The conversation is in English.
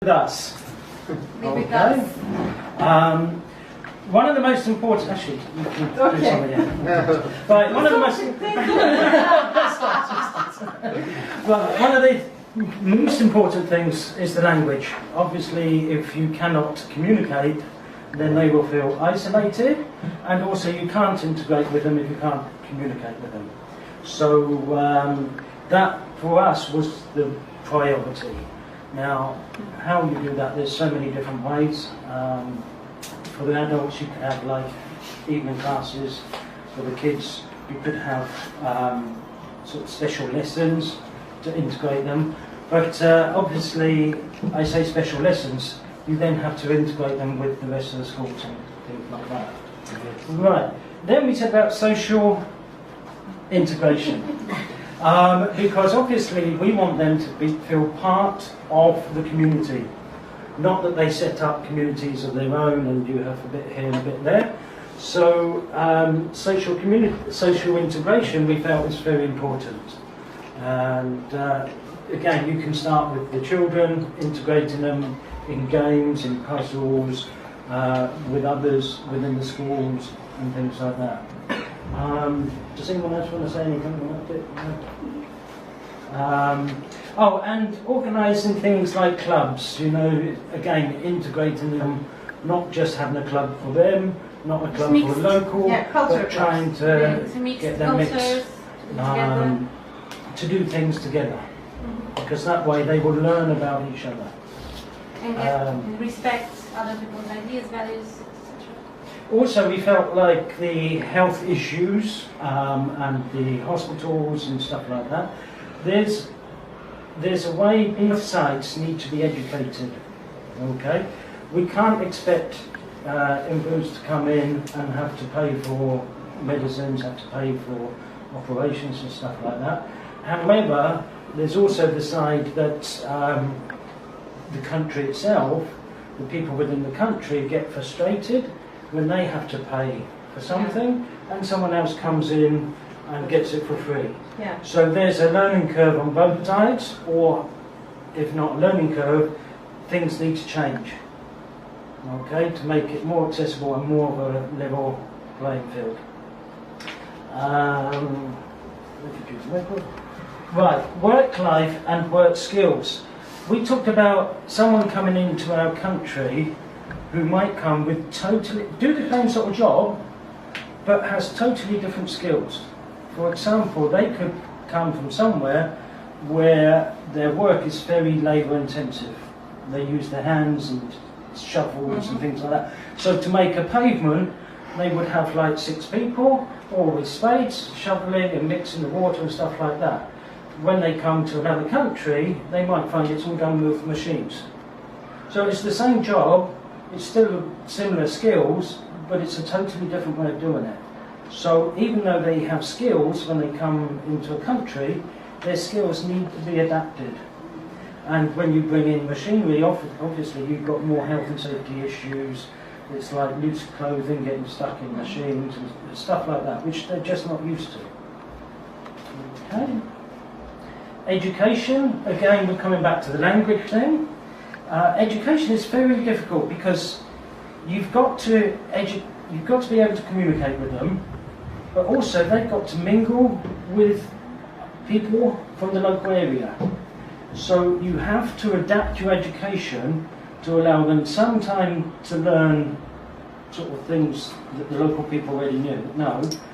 With us. Maybe Okay. One of the most important, actually, you can do some of it. Right, one of the most, right, one of the most important things is the language. Obviously, if you cannot communicate, then they will feel isolated, and also you can't integrate with them if you can't communicate with them. So that, for us, was the priority. Now, how you do that, there's so many different ways. For the adults, you could have like evening classes. For the kids, you could have sort of special lessons to integrate them. But obviously, I say special lessons, you then have to integrate them with the rest of the schools and things like that. Right, then we said about social integration. Because obviously we want them to feel part of the community. Not that they set up communities of their own and you have a bit here and a bit there. So social integration we felt was very important. And again, you can start with the children, integrating them in games, in puzzles, with others within the schools and things like that. Does anyone else want to say anything about it? Oh, and organising things like clubs, you know, again, integrating them, not just having a club for them, not a club for local, but trying to get them mixed, to do things together, because that way they will learn about each other. And respect other people's ideas, values, etc. Also, we felt like the health issues and the hospitals and stuff like that, there's a way both sides need to be educated. Okay, we can't expect immigrants to come in and have to pay for medicines, have to pay for operations and stuff like that. However, there's also the side that the country itself, the people within the country get frustrated when they have to pay for something and someone else comes in and gets it for free. Yeah. So there's a learning curve on both sides, or if not a learning curve, things need to change. Okay, to make it more accessible and more of a level playing field. Right, work life and work skills. We talked about someone coming into our country who might come with do the same sort of job, but has totally different skills. For example, they could come from somewhere where their work is very labour intensive. They use their hands and shovels and things like that. So to make a pavement, they would have like 6 people, all with spades, shoveling and mixing the water and stuff like that. When they come to another country, they might find it's all done with machines. So it's the same job, it's still similar skills, but it's a totally different way of doing it. So even though they have skills when they come into a country, their skills need to be adapted. And when you bring in machinery, obviously you've got more health and safety issues. It's like loose clothing getting stuck in machines and stuff like that, which they're just not used to. Okay. Education, again, we're coming back to the language thing. Education is very difficult because you've got to be able to communicate with them, but also they've got to mingle with people from the local area. So you have to adapt your education to allow them some time to learn sort of things that the local people already know,